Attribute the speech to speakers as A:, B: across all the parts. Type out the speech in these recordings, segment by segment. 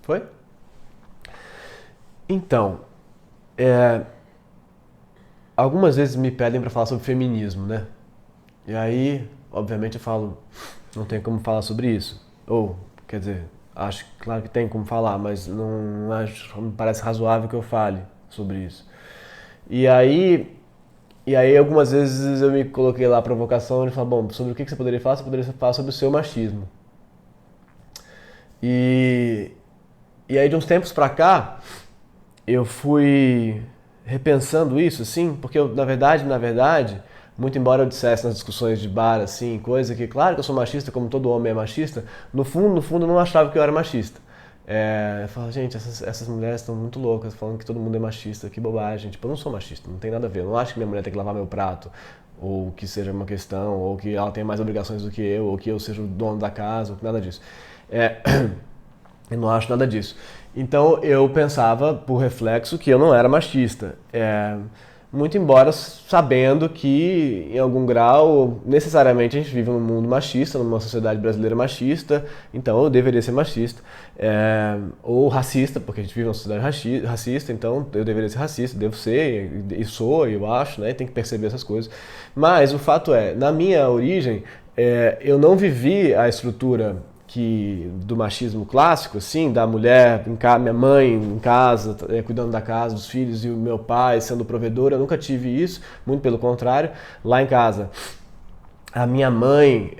A: Foi? Então, algumas vezes me pedem para falar sobre feminismo, né? E aí, obviamente, eu falo, não tem como falar sobre isso. Ou, quer dizer, acho claro que tem como falar, mas não acho, me parece razoável que eu fale sobre isso. E aí, e aí algumas vezes eu me coloquei lá a provocação e falo, bom, sobre o que você poderia falar? Você poderia falar sobre o seu machismo. E, e aí de uns tempos pra cá, eu fui repensando isso, assim, porque eu, na verdade, muito embora eu dissesse nas discussões de bar, assim, coisa que, claro que eu sou machista, como todo homem é machista, no fundo, eu não achava que eu era machista. Eu falo, gente, essas mulheres estão muito loucas, falando que todo mundo é machista, que bobagem. Tipo, eu não sou machista, não tem nada a ver. Eu não acho que minha mulher tem que lavar meu prato, ou que seja uma questão, ou que ela tenha mais obrigações do que eu, ou que eu seja o dono da casa, ou nada disso. É, eu não acho nada disso. Então eu pensava, por reflexo, que eu não era machista. Muito embora sabendo que, em algum grau, necessariamente a gente vive num mundo machista, numa sociedade brasileira machista, então eu deveria ser machista. Ou racista, porque a gente vive numa sociedade racista, então eu deveria ser racista, devo ser, e sou, eu acho, né? Tem que perceber essas coisas. Mas o fato é, na minha origem, eu não vivi a estrutura do machismo clássico, assim, da mulher, minha mãe em casa, cuidando da casa, dos filhos, e o meu pai sendo provedor. Eu nunca tive isso, muito pelo contrário. Lá em casa, a minha mãe,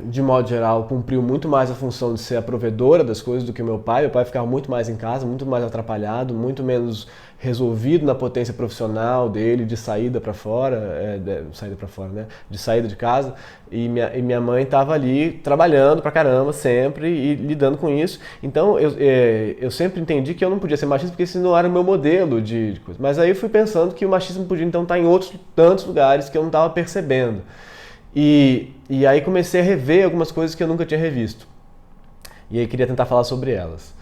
A: de modo geral, cumpriu muito mais a função de ser a provedora das coisas do que o meu pai. Meu pai ficava muito mais em casa, muito mais atrapalhado, muito menos resolvido na potência profissional dele, de saída para fora, saída para fora, né? De saída de casa. E minha mãe estava ali trabalhando pra caramba sempre e lidando com isso. Então eu sempre entendi que eu não podia ser machista porque esse não era o meu modelo de coisa. Mas aí eu fui pensando que o machismo podia então estar em outros tantos lugares que eu não estava percebendo. E aí comecei a rever algumas coisas que eu nunca tinha revisto. E aí queria tentar falar sobre elas.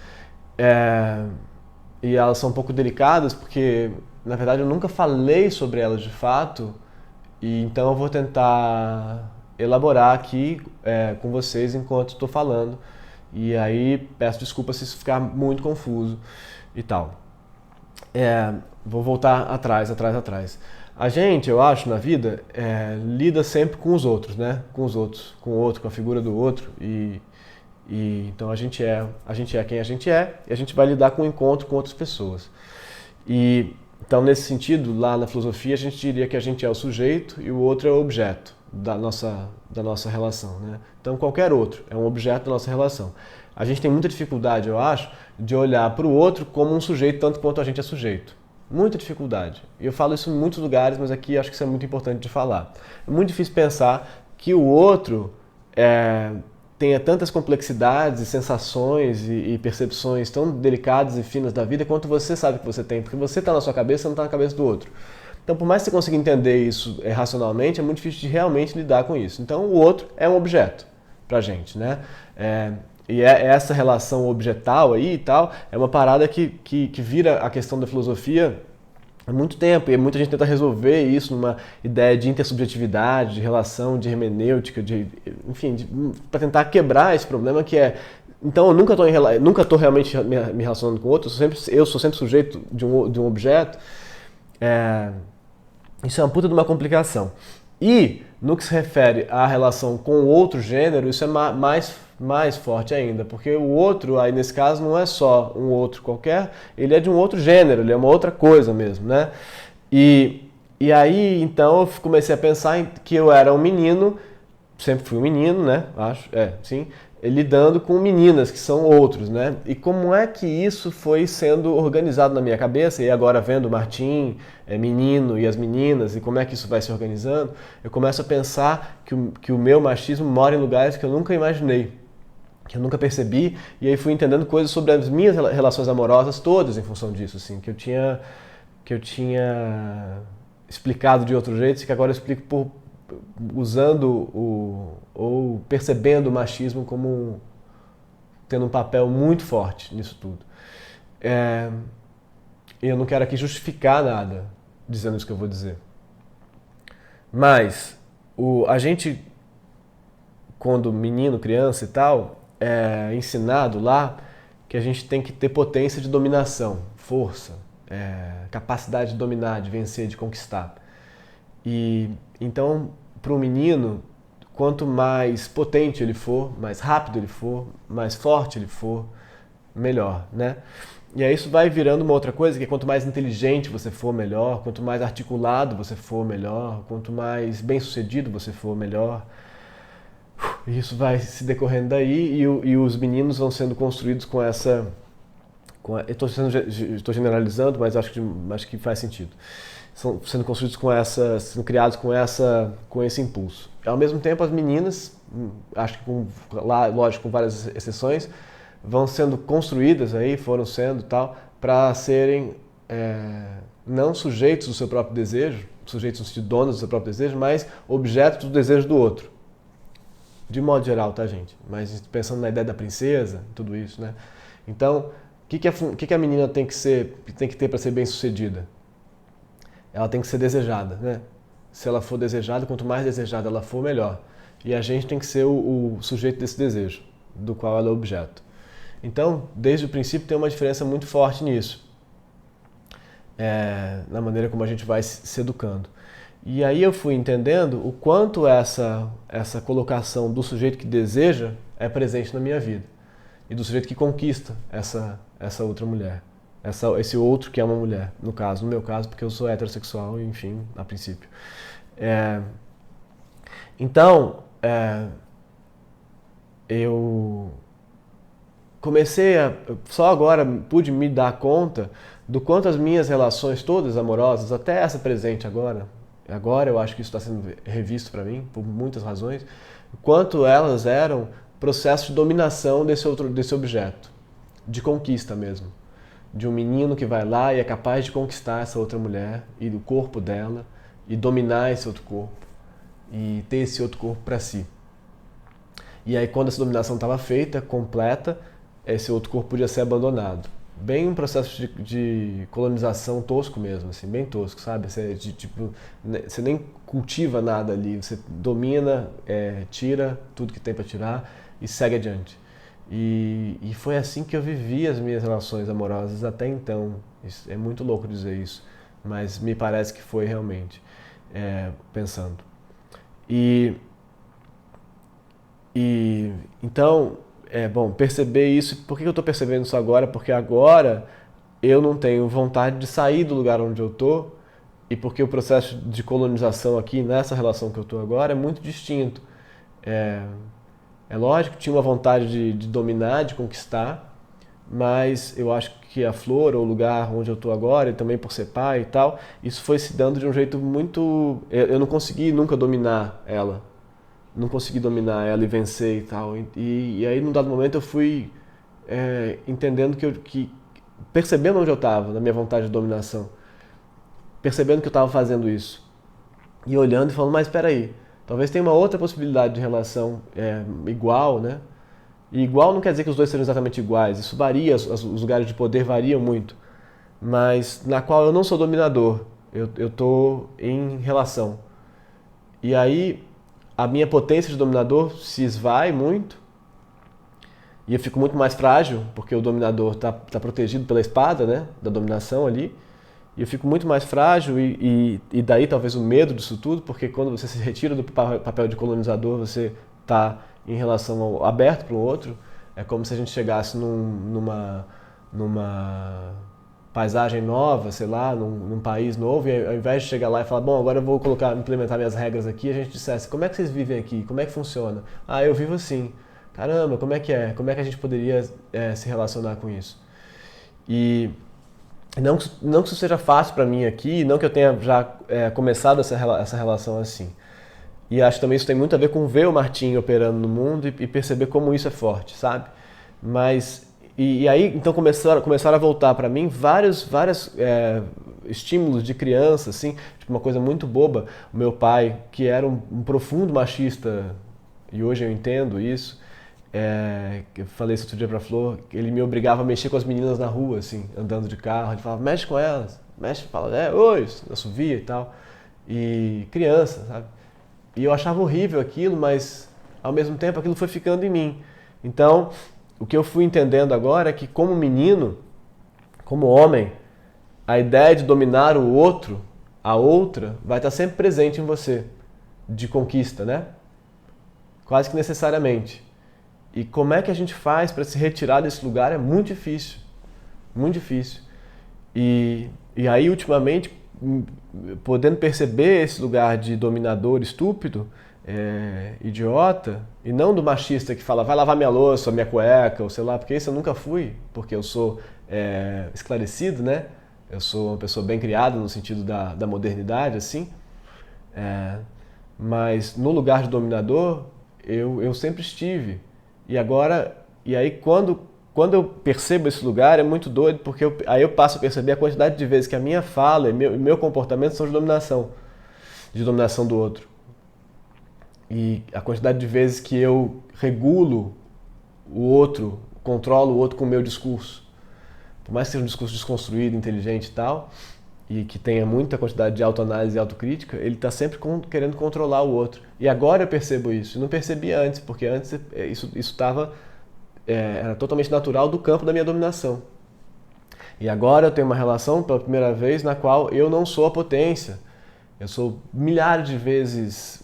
A: E elas são um pouco delicadas porque, na verdade, eu nunca falei sobre elas de fato. E então eu vou tentar elaborar aqui com vocês enquanto estou falando. E aí peço desculpas se isso ficar muito confuso e tal. Vou voltar atrás. A gente, eu acho, na vida, lida sempre com os outros, né? Com os outros, com o outro, com a figura do outro. E então a gente é quem a gente é e a gente vai lidar com o encontro com outras pessoas. E então, nesse sentido, lá na filosofia, a gente diria que a gente é o sujeito e o outro é o objeto da nossa relação, né? Então, qualquer outro é um objeto da nossa relação. A gente tem muita dificuldade, eu acho, de olhar para o outro como um sujeito tanto quanto a gente é sujeito. Muita dificuldade. E eu falo isso em muitos lugares, mas aqui acho que isso é muito importante de falar. É muito difícil pensar que o outro tenha tantas complexidades e sensações e percepções tão delicadas e finas da vida quanto você sabe que você tem, porque você está na sua cabeça, não está na cabeça do outro. Então, por mais que você consiga entender isso racionalmente, é muito difícil de realmente lidar com isso. Então, o outro é um objeto pra gente, né? E essa relação objetal aí e tal é uma parada que vira a questão da filosofia há muito tempo, e muita gente tenta resolver isso numa ideia de intersubjetividade, de relação, de hermenêutica, enfim, para tentar quebrar esse problema que é. Então eu nunca estou realmente me relacionando com outro, eu sou sempre sujeito de um objeto. Isso é uma puta de uma complicação. E, no que se refere à relação com o outro gênero, isso é mais forte ainda, porque o outro, aí nesse caso, não é só um outro qualquer, ele é de um outro gênero, ele é uma outra coisa mesmo, né? E aí, então, eu comecei a pensar que eu era um menino, sempre fui um menino, né? Acho, sim, lidando com meninas, que são outros, né? E como é que isso foi sendo organizado na minha cabeça, e agora vendo o Martim, menino, e as meninas, e como é que isso vai se organizando, eu começo a pensar que o meu machismo mora em lugares que eu nunca imaginei, que eu nunca percebi, e aí fui entendendo coisas sobre as minhas relações amorosas todas em função disso, assim, que eu tinha explicado de outro jeito, e que agora eu explico usando ou percebendo o machismo como tendo um papel muito forte nisso tudo. Eu não quero aqui justificar nada dizendo isso que eu vou dizer. Mas a gente, quando menino, criança e tal, é ensinado lá que a gente tem que ter potência de dominação, força, capacidade de dominar, de vencer, de conquistar. E então, para um menino, quanto mais potente ele for, mais rápido ele for, mais forte ele for, melhor, né? E aí isso vai virando uma outra coisa, que é quanto mais inteligente você for, melhor. Quanto mais articulado você for, melhor. Quanto mais bem-sucedido você for, melhor. Isso vai se decorrendo daí e os meninos vão sendo construídos com essa... Estou generalizando, mas acho que faz sentido. São sendo construídos com essa... sendo criados com esse impulso. Ao mesmo tempo, as meninas, acho que lógico, com várias exceções, vão sendo construídas aí, foram sendo tal, para serem não sujeitos do seu próprio desejo, sujeitos no sentido de donos do seu próprio desejo, mas objetos do desejo do outro. De modo geral, tá, gente? Mas pensando na ideia da princesa, tudo isso, né? Então, o que a menina tem que ter para ser bem-sucedida? Ela tem que ser desejada, né? Se ela for desejada, quanto mais desejada ela for, melhor. E a gente tem que ser o sujeito desse desejo, do qual ela é objeto. Então, desde o princípio tem uma diferença muito forte nisso, na maneira como a gente vai se educando. E aí eu fui entendendo o quanto essa colocação do sujeito que deseja é presente na minha vida. E do sujeito que conquista essa outra mulher. Esse outro que é uma mulher, no meu caso, porque eu sou heterossexual, enfim, a princípio. Então, eu só agora pude me dar conta do quanto as minhas relações todas amorosas, até essa presente agora eu acho que isso está sendo revisto para mim, por muitas razões, o quanto elas eram processos de dominação desse objeto, de conquista mesmo. De um menino que vai lá e é capaz de conquistar essa outra mulher e o corpo dela, e dominar esse outro corpo, e ter esse outro corpo para si. E aí quando essa dominação estava feita, completa, esse outro corpo podia ser abandonado. Bem um processo de colonização tosco mesmo, assim, bem tosco, sabe? Você nem cultiva nada ali, você domina, tira tudo que tem para tirar e segue adiante. E foi assim que eu vivi as minhas relações amorosas até então. É muito louco dizer isso, mas me parece que foi realmente, pensando. Então, bom, perceber isso. Por que eu estou percebendo isso agora? Porque agora eu não tenho vontade de sair do lugar onde eu estou e porque o processo de colonização aqui, nessa relação que eu estou agora, é muito distinto. É lógico que tinha uma vontade de dominar, de conquistar, mas eu acho que a Flor, ou o lugar onde eu estou agora, e também por ser pai e tal, isso foi se dando de um jeito muito... Eu não consegui nunca dominar ela. Não consegui dominar ela e vencer e tal. E aí, num dado momento, eu fui entendendo percebendo onde eu estava, na minha vontade de dominação. Percebendo que eu estava fazendo isso. E olhando e falando, mas espera aí, talvez tenha uma outra possibilidade de relação igual, né? E igual não quer dizer que os dois sejam exatamente iguais. Isso varia, os lugares de poder variam muito. Mas na qual eu não sou dominador. Eu estou em relação. E aí a minha potência de dominador se esvai muito e eu fico muito mais frágil, porque o dominador está protegido pela espada, né, da dominação ali, e eu fico muito mais frágil e daí talvez o medo disso tudo, porque quando você se retira do papel de colonizador, você está em relação aberto para o outro, é como se a gente chegasse numa paisagem nova, sei lá, num país novo, e ao invés de chegar lá e falar, bom, agora eu vou implementar minhas regras aqui, a gente dissesse, como é que vocês vivem aqui? Como é que funciona? Ah, eu vivo assim. Caramba, como é que é? Como é que a gente poderia se relacionar com isso? E não que isso seja fácil para mim aqui, não que eu tenha já começado essa relação assim. E acho que também isso tem muito a ver com ver o Martim operando no mundo e perceber como isso é forte, sabe? Mas... E aí, então, começaram a voltar para mim vários estímulos de criança, assim, tipo uma coisa muito boba. O meu pai, que era um profundo machista, e hoje eu entendo isso, eu falei isso outro dia pra Flor, ele me obrigava a mexer com as meninas na rua, assim, andando de carro. Ele falava, mexe com elas, mexe, fala, oi, assovia e tal. E criança, sabe? E eu achava horrível aquilo, mas ao mesmo tempo aquilo foi ficando em mim. Então, o que eu fui entendendo agora é que como menino, como homem, a ideia de dominar o outro, a outra, vai estar sempre presente em você, de conquista, né? Quase que necessariamente. E como é que a gente faz para se retirar desse lugar é muito difícil. Muito difícil. E aí, ultimamente, podendo perceber esse lugar de dominador estúpido, idiota, e não do machista que fala, vai lavar minha louça, minha cueca, ou sei lá, porque isso eu nunca fui, porque eu sou esclarecido, né? Eu sou uma pessoa bem criada no sentido da modernidade, assim. Mas no lugar de dominador, eu sempre estive. E aí quando eu percebo esse lugar é muito doido, porque aí eu passo a perceber a quantidade de vezes que a minha fala e meu comportamento são de dominação do outro. E a quantidade de vezes que eu regulo o outro, controlo o outro com o meu discurso. Por mais que seja um discurso desconstruído, inteligente e tal, e que tenha muita quantidade de autoanálise e autocrítica, ele está sempre querendo controlar o outro. E agora eu percebo isso. E não percebi antes, porque antes isso estava... era totalmente natural do campo da minha dominação. E agora eu tenho uma relação, pela primeira vez, na qual eu não sou a potência. Eu sou milhares de vezes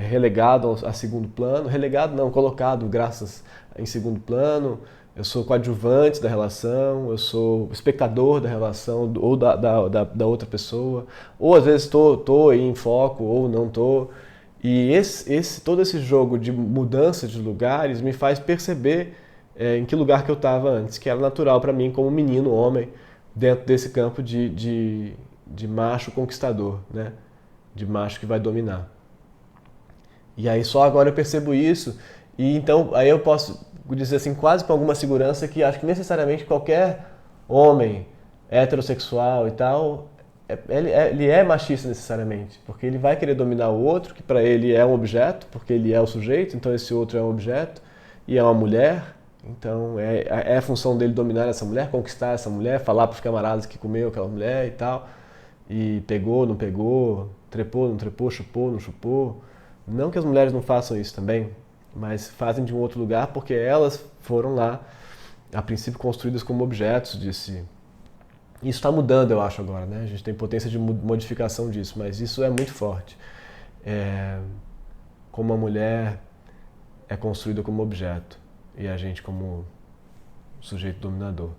A: relegado a segundo plano. Relegado não, colocado em segundo plano. Eu sou coadjuvante da relação, eu sou espectador da relação ou da outra pessoa. Ou às vezes estou em foco ou não estou. E todo esse jogo de mudança de lugares me faz perceber em que lugar que eu estava antes, que era natural para mim como menino, homem, dentro desse campo de macho conquistador, né? De macho que vai dominar. E aí só agora eu percebo isso, e então aí eu posso dizer assim, quase com alguma segurança, que acho que necessariamente qualquer homem heterossexual e tal, ele é machista necessariamente, porque ele vai querer dominar o outro, que para ele é um objeto, porque ele é o sujeito, então esse outro é um objeto, e é uma mulher, então é a função dele dominar essa mulher, conquistar essa mulher, falar para os camaradas que comeu aquela mulher e tal, e pegou, não pegou, trepou, não trepou, chupou, não chupou. Não que as mulheres não façam isso também, mas fazem de um outro lugar porque elas foram lá, a princípio, construídas como objetos desse... Isso está mudando, eu acho, agora, né? A gente tem potência de modificação disso, mas isso é muito forte. Como a mulher é construída como objeto e a gente como sujeito dominador.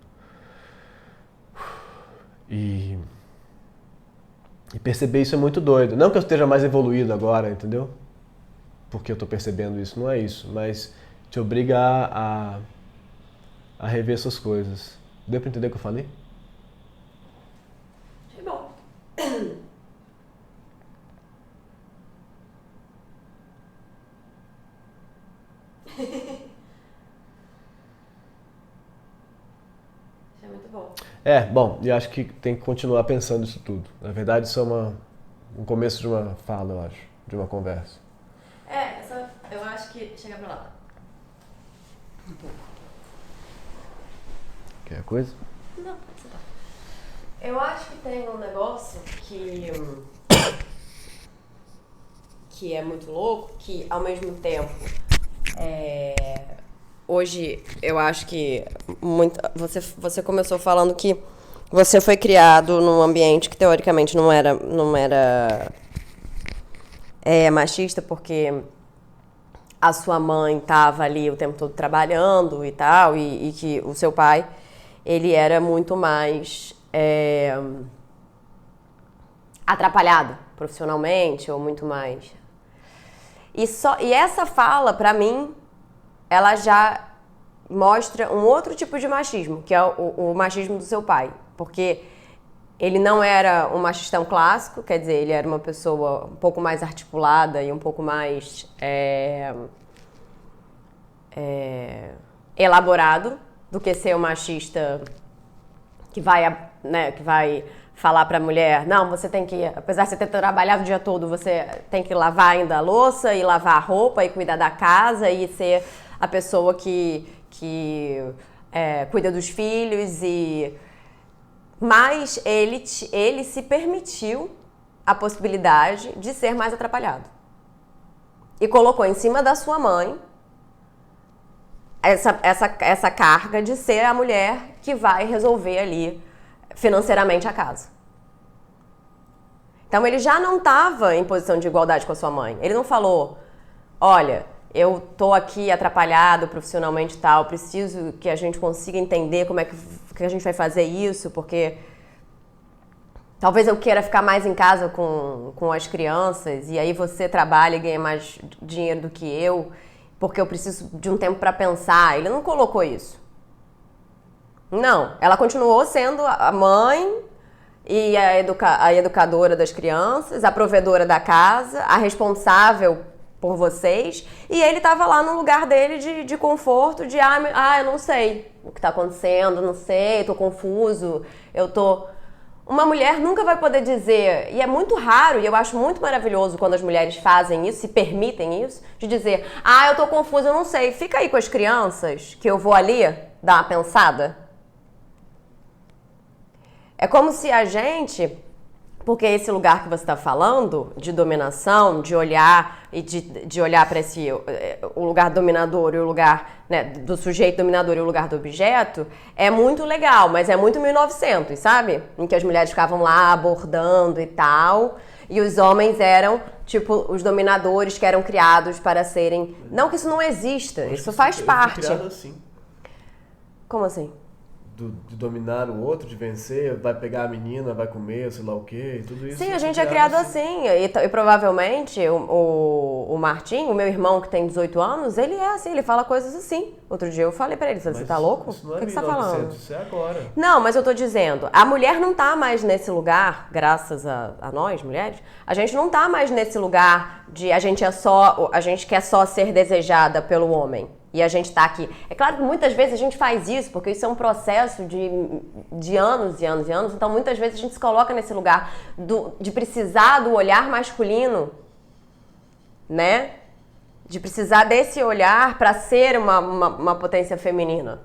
A: E perceber isso é muito doido. Não que eu esteja mais evoluído agora, entendeu? Porque eu estou percebendo isso, não é isso, mas te obriga a rever suas coisas. Deu para entender o que eu falei?
B: Achei bom. Achei muito bom.
A: Bom, e acho que tem que continuar pensando isso tudo. Na verdade, isso é um começo de uma fala, eu acho, de uma conversa.
B: Eu acho que... Chega pra lá. Um pouco.
A: Quer coisa?
B: Não, você tá. Eu acho que tem um negócio que é muito louco, que ao mesmo tempo hoje eu acho que você começou falando que você foi criado num ambiente que teoricamente não era machista, porque a sua mãe estava ali o tempo todo trabalhando e tal, e que o seu pai, ele era muito mais atrapalhado profissionalmente, ou muito mais... E essa fala, pra mim, ela já mostra um outro tipo de machismo, que é o machismo do seu pai. Porque ele não era um machistão clássico, quer dizer, ele era uma pessoa um pouco mais articulada e um pouco mais elaborado do que ser um machista que vai falar pra mulher, não, você tem que, apesar de você ter trabalhado o dia todo, você tem que lavar ainda a louça e lavar a roupa e cuidar da casa e ser a pessoa que cuida dos filhos. Mas ele se permitiu a possibilidade de ser mais atrapalhado. E colocou em cima da sua mãe essa carga de ser a mulher que vai resolver ali financeiramente a casa. Então ele já não estava em posição de igualdade com a sua mãe. Ele não falou, olha, eu tô aqui atrapalhado profissionalmente e tal, preciso que a gente consiga entender como é que a gente vai fazer isso, porque talvez eu queira ficar mais em casa com as crianças e aí você trabalha e ganha mais dinheiro do que eu, porque eu preciso de um tempo para pensar. Ele não colocou isso. Não, ela continuou sendo a mãe e a educadora das crianças, a provedora da casa, a responsável por vocês, e ele estava lá no lugar dele de conforto, eu não sei o que está acontecendo, não sei, tô confuso, Uma mulher nunca vai poder dizer, e é muito raro, e eu acho muito maravilhoso quando as mulheres fazem isso, se permitem isso, de dizer, eu tô confusa, eu não sei, fica aí com as crianças, que eu vou ali dar uma pensada. É como se a gente, porque esse lugar que você está falando, de dominação, de olhar e de olhar para o lugar dominador e o lugar, né, do sujeito dominador e o lugar do objeto, é muito legal, mas é muito 1900, sabe? Em que as mulheres ficavam lá abordando e tal, e os homens eram, tipo, os dominadores que eram criados para serem... Não que isso não exista, isso faz parte.
A: Criado assim.
B: Como assim?
A: De dominar o outro, de vencer, vai pegar a menina, vai comer, sei lá o quê, tudo isso.
B: Sim, a gente é criado assim. E provavelmente o Martim, o meu irmão que tem 18 anos, ele é assim, ele fala coisas assim. Outro dia eu falei pra ele, você tá louco?
A: Isso não é
B: o que você tá falando?
A: Isso é agora.
B: Não, mas eu tô dizendo, a mulher não tá mais nesse lugar, graças a nós, mulheres, a gente não tá mais nesse lugar de a gente quer só ser desejada pelo homem. E a gente tá aqui. É claro que muitas vezes a gente faz isso, porque isso é um processo de anos e anos e anos. Então, muitas vezes a gente se coloca nesse lugar de precisar do olhar masculino, né? De precisar desse olhar para ser uma potência feminina.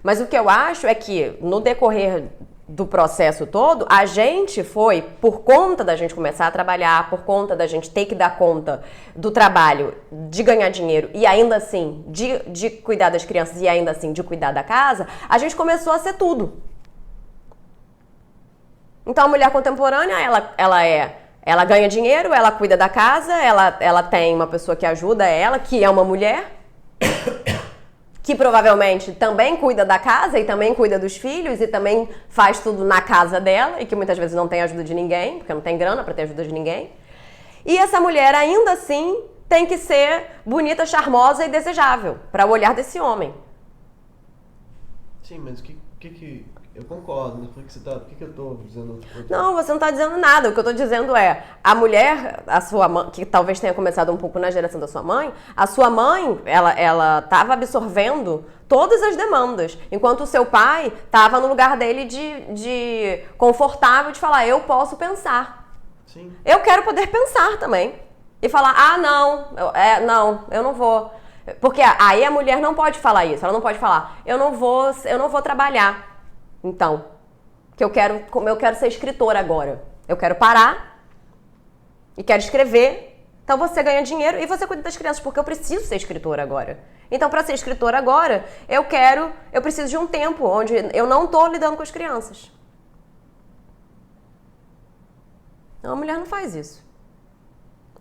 B: Mas o que eu acho é que, no decorrer do processo todo, a gente foi, por conta da gente começar a trabalhar, por conta da gente ter que dar conta do trabalho, de ganhar dinheiro e ainda assim de cuidar das crianças e ainda assim de cuidar da casa, a gente começou a ser tudo. Então a mulher contemporânea, ela ganha dinheiro, ela cuida da casa, ela tem uma pessoa que ajuda ela, que é uma mulher, que provavelmente também cuida da casa e também cuida dos filhos e também faz tudo na casa dela e que muitas vezes não tem ajuda de ninguém, porque não tem grana para ter ajuda de ninguém. E essa mulher ainda assim tem que ser bonita, charmosa e desejável para o olhar desse homem.
A: Sim, mas o que eu concordo, mas por que eu tô dizendo outra coisa?
B: Não, você não tá dizendo nada. O que eu tô dizendo é, a mulher, a sua mãe, que talvez tenha começado um pouco na geração da sua mãe, a sua mãe, ela tava absorvendo todas as demandas, enquanto o seu pai tava no lugar dele de confortável de falar, eu posso pensar.
A: Sim.
B: Eu quero poder pensar também. E falar, não, eu não vou. Porque aí a mulher não pode falar isso, ela não pode falar, eu não vou trabalhar. Então, como eu quero ser escritora agora. Eu quero parar e quero escrever. Então você ganha dinheiro e você cuida das crianças, porque eu preciso ser escritora agora. Então, para ser escritora agora, eu preciso de um tempo onde eu não estou lidando com as crianças. Então, a mulher não faz isso.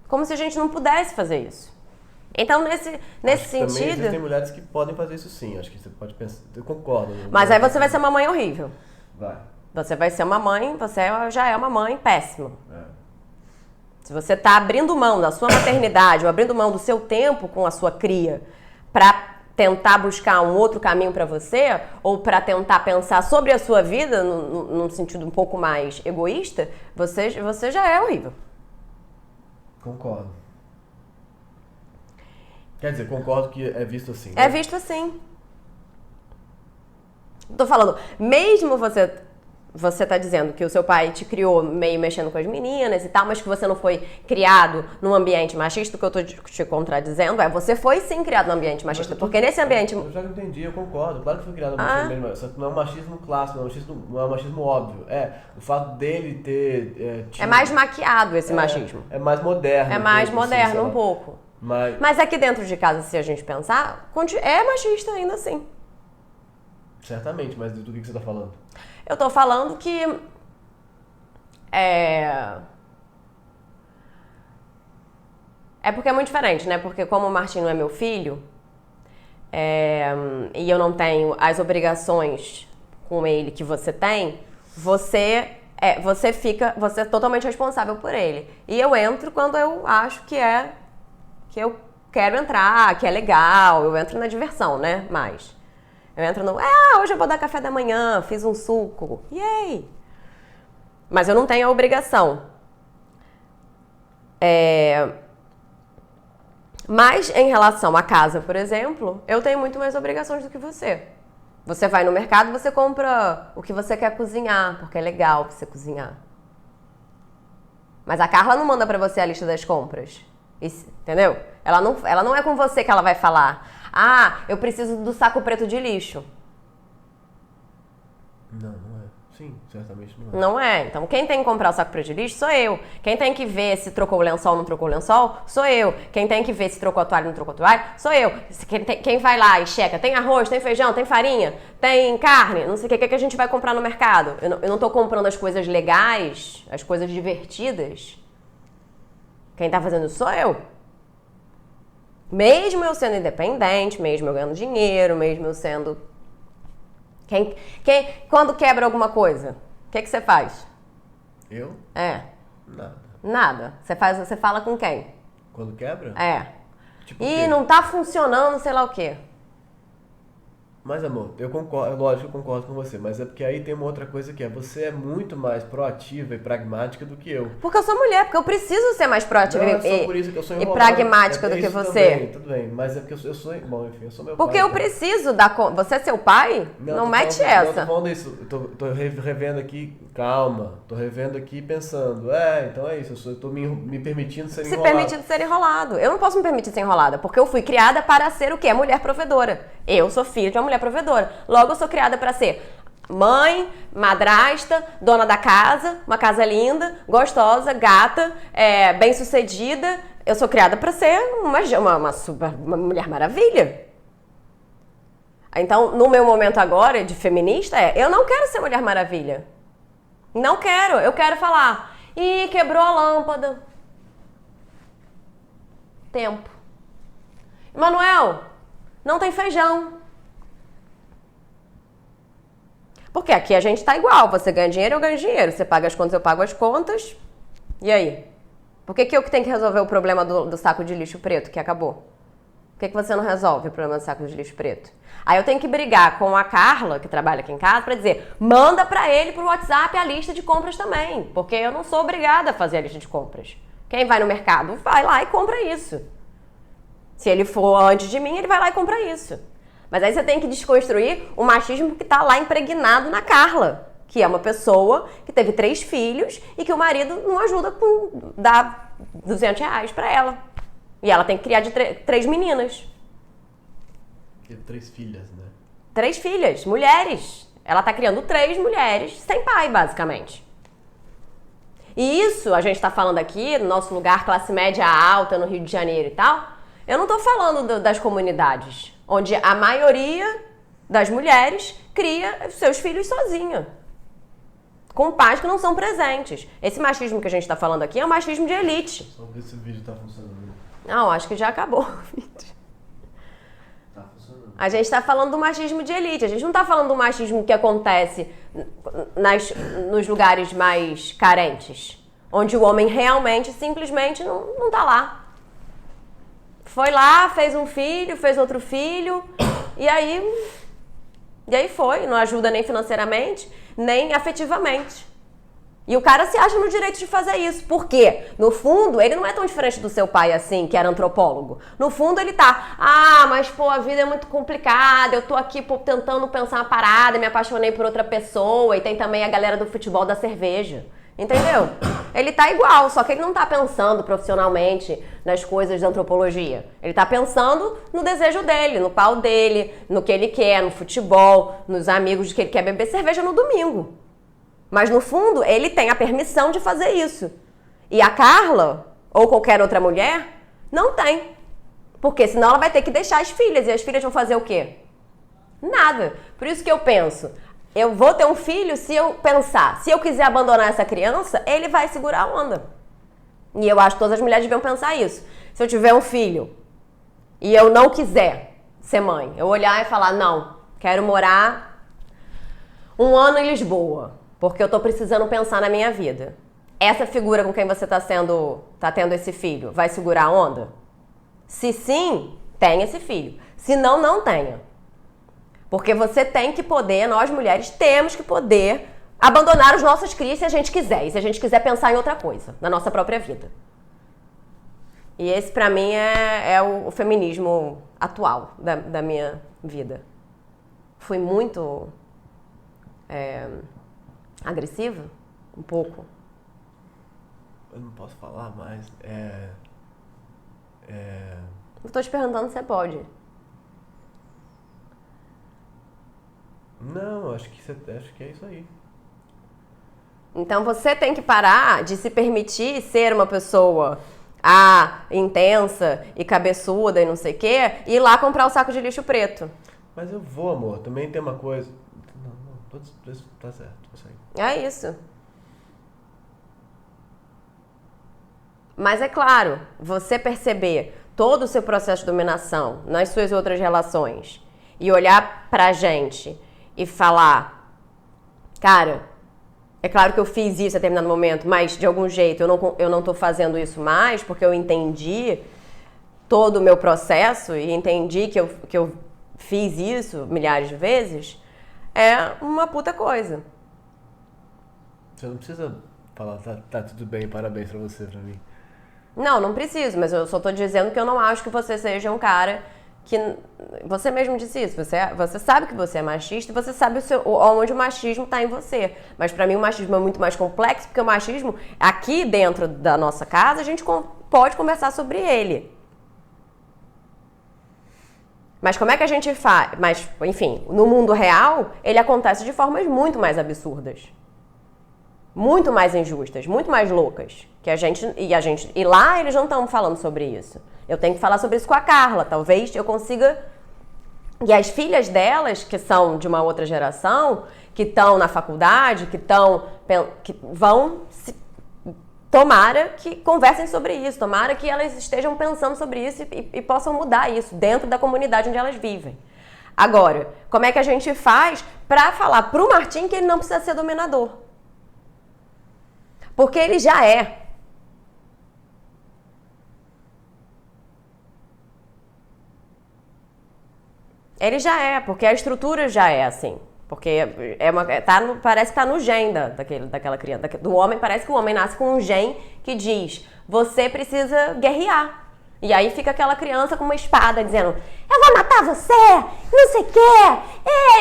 B: Como se a gente não pudesse fazer isso. Então, nesse sentido...
A: Também existem mulheres que podem fazer isso sim. Acho que você pode pensar... Eu concordo.
B: Mas aí você vai ser uma mãe horrível.
A: Vai.
B: Você vai ser uma mãe... Você já é uma mãe péssima.
A: É.
B: Se você está abrindo mão da sua maternidade ou abrindo mão do seu tempo com a sua cria para tentar buscar um outro caminho para você ou para tentar pensar sobre a sua vida num sentido um pouco mais egoísta, você já é horrível.
A: Concordo. Quer dizer, concordo que é visto assim.
B: É visto assim. Tô falando, mesmo você tá dizendo que o seu pai te criou meio mexendo com as meninas e tal, mas que você não foi criado num ambiente machista, o que eu tô te contradizendo você foi sim criado num ambiente machista, porque nesse ambiente...
A: Eu já entendi, eu concordo. Claro que foi criado num ambiente, só que não é um machismo clássico, não é um machismo óbvio. O fato dele ter...
B: é mais maquiado esse machismo.
A: É mais moderno.
B: É mais moderno um pouco. Mas aqui dentro de casa, se a gente pensar, é machista ainda assim.
A: Certamente, mas do que você tá falando?
B: Eu tô falando que é porque é muito diferente, né? Porque como o Martim não é meu filho, e eu não tenho as obrigações com ele que você tem, você é totalmente responsável por ele. E eu entro quando eu acho que eu quero entrar, que é legal, eu entro na diversão, né? Mas eu entro hoje eu vou dar café da manhã, fiz um suco, yay! Mas eu não tenho a obrigação. Mas em relação à casa, por exemplo, eu tenho muito mais obrigações do que você. Você vai no mercado, você compra o que você quer cozinhar, porque é legal você cozinhar. Mas a Carla não manda pra você a lista das compras. Entendeu? Ela não é com você que ela vai falar: ah, eu preciso do saco preto de lixo.
A: Não é. Sim, certamente não é.
B: Não é. Então, quem tem que comprar o saco preto de lixo sou eu. Quem tem que ver se trocou o lençol ou não trocou o lençol, sou eu. Quem tem que ver se trocou a toalha ou não trocou a toalha, sou eu. Quem vai lá e checa, tem arroz, tem feijão, tem farinha, tem carne, não sei o que a gente vai comprar no mercado. Eu não tô comprando as coisas legais, as coisas divertidas. Quem tá fazendo isso sou eu. Mesmo eu sendo independente, mesmo eu ganhando dinheiro, mesmo eu sendo... Quando quebra alguma coisa, o que você faz?
A: Eu?
B: Nada. Você fala com quem?
A: Quando quebra? Tipo
B: não tá funcionando, sei lá o quê.
A: Mas, amor, eu concordo, lógico que eu concordo com você, mas é porque aí tem uma outra coisa que você é muito mais proativa e pragmática do que eu.
B: Porque eu sou mulher, porque eu preciso ser mais proativa e pragmática do que você.
A: Tudo bem, mas é porque eu sou, bom, enfim, eu sou meu
B: porque
A: pai.
B: eu preciso dar conta. Você é seu pai? Não mete essa.
A: Não, tô falando isso, tô revendo aqui, calma, tô revendo aqui pensando, então é isso, eu tô me permitindo ser enrolado.
B: Se permitindo ser enrolado. Eu não posso me permitir ser enrolada, porque eu fui criada para ser o quê? Mulher provedora. Eu sou filha de uma mulher provedora. Logo, eu sou criada para ser mãe, madrasta, dona da casa, uma casa linda, gostosa, gata, bem-sucedida. Eu sou criada para ser uma mulher maravilha. Então, no meu momento agora de feminista, eu não quero ser Mulher Maravilha. Não quero. Eu quero falar: ih, quebrou a lâmpada. Tempo. Emanuel, não tem feijão. Porque aqui a gente tá igual. Você ganha dinheiro, eu ganho dinheiro. Você paga as contas, eu pago as contas. E aí? Por que eu que tenho que resolver o problema do saco de lixo preto que acabou? Por que você não resolve o problema do saco de lixo preto? Aí eu tenho que brigar com a Carla, que trabalha aqui em casa, pra dizer: manda pra ele pro WhatsApp a lista de compras também. Porque eu não sou obrigada a fazer a lista de compras. Quem vai no mercado vai lá e compra isso. Se ele for antes de mim, ele vai lá e compra isso. Mas aí você tem que desconstruir o machismo que tá lá impregnado na Carla, que é uma pessoa que teve 3 filhos e que o marido não ajuda com dar R$200 pra ela. E ela tem que criar de 3 meninas.
A: 3 filhas, né?
B: 3 filhas, mulheres. Ela tá criando 3 mulheres sem pai, basicamente. E isso, a gente tá falando aqui, no nosso lugar, classe média alta, no Rio de Janeiro e tal. Eu não tô falando das comunidades, onde a maioria das mulheres cria seus filhos sozinha. Com pais que não são presentes. Esse machismo que a gente tá falando aqui é um machismo de elite.
A: Só ver se o vídeo tá funcionando.
B: Não, acho que já acabou o vídeo.
A: Tá funcionando.
B: A gente tá falando do machismo de elite. A gente não tá falando do machismo que acontece nos lugares mais carentes. Onde o homem realmente, simplesmente, não tá lá. Foi lá, fez um filho, fez outro filho, e aí foi. Não ajuda nem financeiramente, nem afetivamente. E o cara se acha no direito de fazer isso. Por quê? No fundo, ele não é tão diferente do seu pai assim, que era antropólogo. No fundo, ele tá: mas pô, a vida é muito complicada, eu tô aqui tentando pensar uma parada, me apaixonei por outra pessoa, e tem também a galera do futebol da cerveja. Entendeu? Ele tá igual, só que ele não tá pensando profissionalmente nas coisas da antropologia. Ele tá pensando no desejo dele, no pau dele, no que ele quer, no futebol, nos amigos de que ele quer beber cerveja no domingo. Mas no fundo, ele tem a permissão de fazer isso. E a Carla, ou qualquer outra mulher, não tem. Porque senão ela vai ter que deixar as filhas. E as filhas vão fazer o quê? Nada. Por isso que eu penso, eu vou ter um filho se eu pensar. Se eu quiser abandonar essa criança, ele vai segurar a onda. E eu acho que todas as mulheres deviam pensar isso. Se eu tiver um filho e eu não quiser ser mãe, eu olhar e falar, não, quero morar 1 ano em Lisboa, porque eu tô precisando pensar na minha vida. Essa figura com quem você tá tendo esse filho, vai segurar a onda? Se sim, tenha esse filho. Se não, não tenha. Porque você tem que poder, nós mulheres temos que poder abandonar os nossos crias se a gente quiser. E se a gente quiser pensar em outra coisa, na nossa própria vida. E esse pra mim é o feminismo atual da minha vida. Fui muito agressiva? Um pouco.
A: Eu não posso falar mais.
B: Eu tô te perguntando se você pode.
A: Não, acho que é isso aí.
B: Então você tem que parar de se permitir ser uma pessoa intensa e cabeçuda e não sei o quê, e ir lá comprar o saco de lixo preto.
A: Mas eu vou, amor. Também tem uma coisa. Não, tá certo. Isso aí.
B: É isso. Mas é claro, você perceber todo o seu processo de dominação nas suas outras relações e olhar pra gente e falar, cara, é claro que eu fiz isso a determinado momento, mas de algum jeito eu não tô fazendo isso mais porque eu entendi todo o meu processo e entendi que eu fiz isso milhares de vezes, é uma puta coisa.
A: Você não precisa falar, tá tudo bem, parabéns pra você, pra mim.
B: Não preciso, mas eu só tô dizendo que eu não acho que você seja um cara que... Você mesmo disse isso, você sabe que você é machista e você sabe onde o machismo tá em você. Mas pra mim o machismo é muito mais complexo, porque o machismo, aqui dentro da nossa casa, a gente pode conversar sobre ele. Mas como é que a gente faz? Mas, enfim, no mundo real, ele acontece de formas muito mais absurdas. Muito mais injustas, muito mais loucas. E lá eles não estão falando sobre isso. Eu tenho que falar sobre isso com a Carla. Talvez eu consiga... E as filhas delas, que são de uma outra geração, que estão na faculdade, que vão... Tomara que conversem sobre isso. Tomara que elas estejam pensando sobre isso e possam mudar isso dentro da comunidade onde elas vivem. Agora, como é que a gente faz para falar pro Martim que ele não precisa ser dominador? Porque ele já é. Ele já é, porque a estrutura já é assim. Porque parece que tá no gen daquela criança. Do homem, parece que o homem nasce com um gen que diz, você precisa guerrear. E aí fica aquela criança com uma espada dizendo, eu vou matar você, não sei o quê,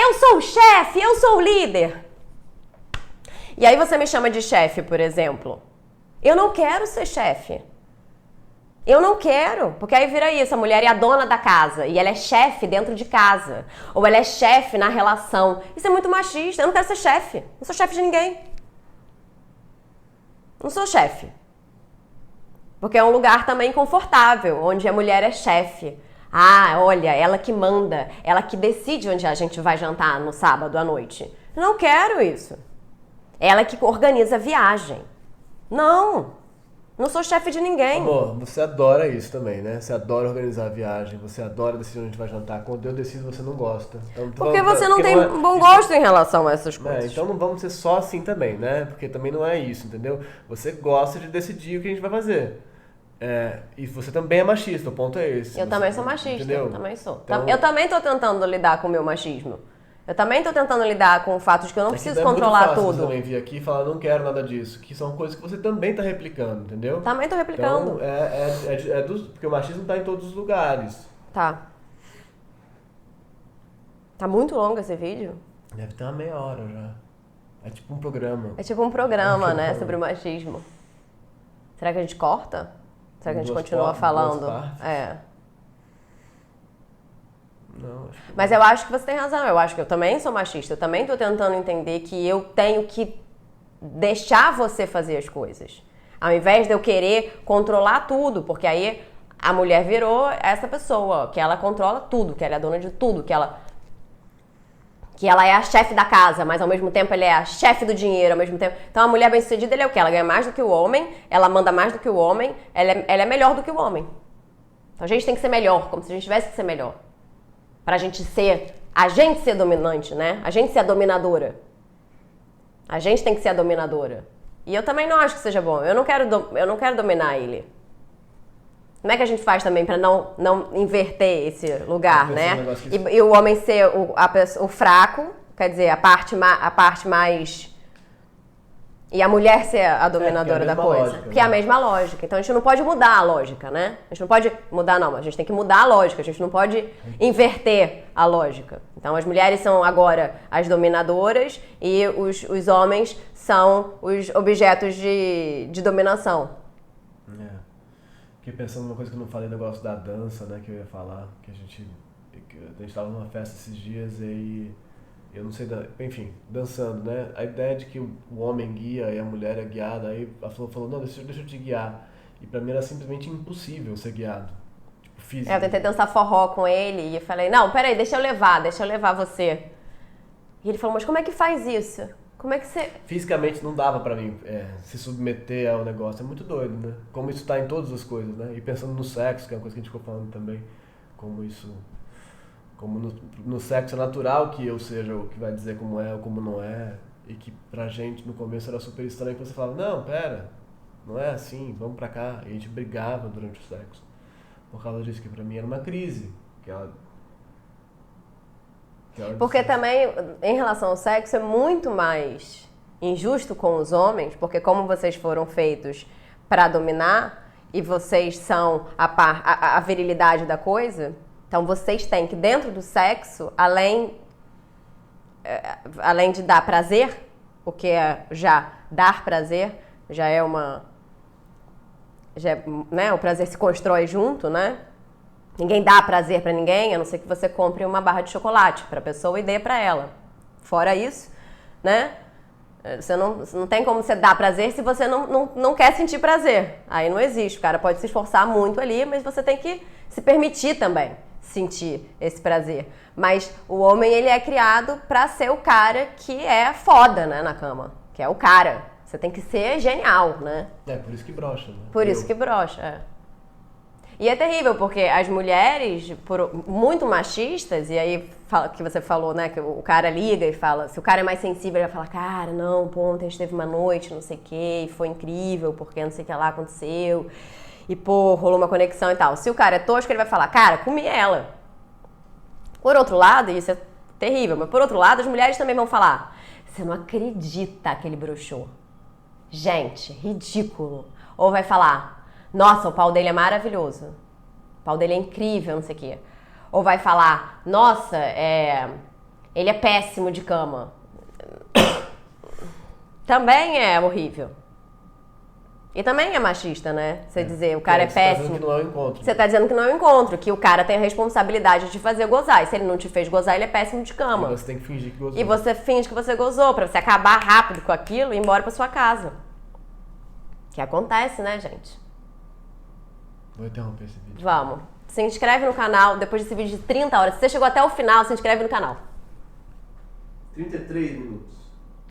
B: eu sou o chefe, eu sou o líder. E aí você me chama de chefe, por exemplo. Eu não quero ser chefe. Eu não quero, porque aí vira isso, a mulher é a dona da casa e ela é chefe dentro de casa, ou ela é chefe na relação. Isso é muito machista, eu não quero ser chefe, não sou chefe de ninguém. Não sou chefe. Porque é um lugar também confortável, onde a mulher é chefe. Ah, olha, ela que manda, ela que decide onde a gente vai jantar no sábado à noite. Eu não quero isso. Ela que organiza a viagem. Não sou chefe de ninguém.
A: Amor, você adora isso também, né? Você adora organizar a viagem, você adora decidir onde a gente vai jantar. Quando eu decido, você não gosta. Então,
B: porque você não tem bom gosto em relação a essas coisas.
A: Então não vamos ser só assim também, né? Porque também não é isso, entendeu? Você gosta de decidir o que a gente vai fazer. E você também é machista, o ponto é esse.
B: Eu também sou machista,
A: entendeu?
B: Eu também sou.
A: Então,
B: eu também tô tentando lidar com o meu machismo. Eu também tô tentando lidar com o fato de que eu não preciso controlar tudo.
A: Você também vir aqui e falar, não quero nada disso. Que são coisas que você também tá replicando, entendeu?
B: Também tô replicando.
A: Então, porque o machismo tá em todos os lugares.
B: Tá. Tá muito longo esse vídeo?
A: Deve ter uma meia hora já. É tipo um programa.
B: É tipo um programa, né, sobre o machismo. Será que a gente corta? Será que a gente continua falando?
A: Não,
B: Mas eu acho que você tem razão, eu acho que eu também sou machista, eu também tô tentando entender que eu tenho que deixar você fazer as coisas. Ao invés de eu querer controlar tudo, porque aí A mulher virou essa pessoa, que ela controla tudo, que ela é dona de tudo, que ela é a chefe da casa, mas ao mesmo tempo ela é a chefe do dinheiro, ao mesmo tempo. Então a mulher bem-sucedida, ela é o quê? Ela ganha mais do que o homem, ela manda mais do que o homem, ela é melhor do que o homem. Então a gente tem que ser melhor, como se a gente tivesse que ser melhor. Pra gente ser dominante, né? A gente ser a dominadora. A gente tem que ser a dominadora. E eu também não acho que seja bom. Eu não quero dominar ele. Como é que a gente faz também pra não inverter esse lugar, né? E o homem ser o fraco, quer dizer, a parte mais... E a mulher ser a dominadora da coisa.
A: Lógica,
B: porque é a mesma lógica. Então a gente não pode mudar a lógica, né? A gente não pode mudar, não. A gente tem que mudar a lógica. A gente não pode inverter a lógica. Então as mulheres são agora as dominadoras e os homens são os objetos de dominação.
A: Fiquei pensando numa coisa que eu não falei, negócio da dança, né, que eu ia falar, que a gente tava numa festa esses dias e eu não sei, enfim, dançando, né, a ideia de que o homem guia e a mulher é guiada, aí a Flor falou, não, deixa eu te guiar, e pra mim era simplesmente impossível ser guiado, tipo, físico.
B: Eu tentei dançar forró com ele e eu falei, não, peraí, deixa eu levar você. E ele falou, mas como é que faz isso? Como é que você...
A: Fisicamente não dava pra mim se submeter ao negócio, é muito doido, né? Como isso tá em todas as coisas, né? E pensando no sexo, que é uma coisa que a gente ficou falando também, como no sexo é natural que eu seja o que vai dizer como é ou como não é, e que pra gente no começo era super estranho, que você falava, não, pera, não é assim, vamos pra cá, e a gente brigava durante o sexo, por causa disso, que pra mim era uma crise,
B: Porque também, em relação ao sexo, é muito mais injusto com os homens, porque como vocês foram feitos para dominar e vocês são a virilidade da coisa, então vocês têm que, dentro do sexo, além de dar prazer, o que é já dar prazer, né, o prazer se constrói junto, né? Ninguém dá prazer pra ninguém, a não ser que você compre uma barra de chocolate pra pessoa e dê pra ela. Fora isso, né? Você não tem como você dar prazer se você não quer sentir prazer. Aí não existe. O cara pode se esforçar muito ali, mas você tem que se permitir também sentir esse prazer. Mas o homem, ele é criado pra ser o cara que é foda, né, na cama. Que é o cara. Você tem que ser genial, né?
A: Por isso que brocha, né?
B: Por isso que brocha, E é terrível, porque as mulheres, muito machistas, e aí que você falou, né, que o cara liga e fala, se o cara é mais sensível, ele vai falar, cara, não, pô, ontem a gente teve uma noite, não sei o quê, e foi incrível, porque não sei o que lá aconteceu, e pô, rolou uma conexão e tal. Se o cara é tosco, ele vai falar, cara, comi ela. Por outro lado, isso é terrível, mas por outro lado, as mulheres também vão falar, você não acredita que ele broxou. Gente, ridículo. Ou vai falar, nossa, o pau dele é maravilhoso. O pau dele é incrível, não sei o quê. Ou vai falar, nossa, ele é péssimo de cama. Também é horrível. E também é machista, né? Você dizer, o cara é péssimo.
A: Você tá dizendo que não é um encontro.
B: Você tá dizendo que não é um encontro, que o cara tem a responsabilidade de fazer gozar. E se ele não te fez gozar, ele é péssimo de cama.
A: E você tem que fingir que gozou.
B: E você finge que você gozou, pra você acabar rápido com aquilo e ir embora pra sua casa. Que acontece, né, gente?
A: Vou interromper esse vídeo.
B: Vamos. Se inscreve no canal, depois desse vídeo de 30 horas. Se você chegou até o final, se inscreve no canal.
A: 33 minutos.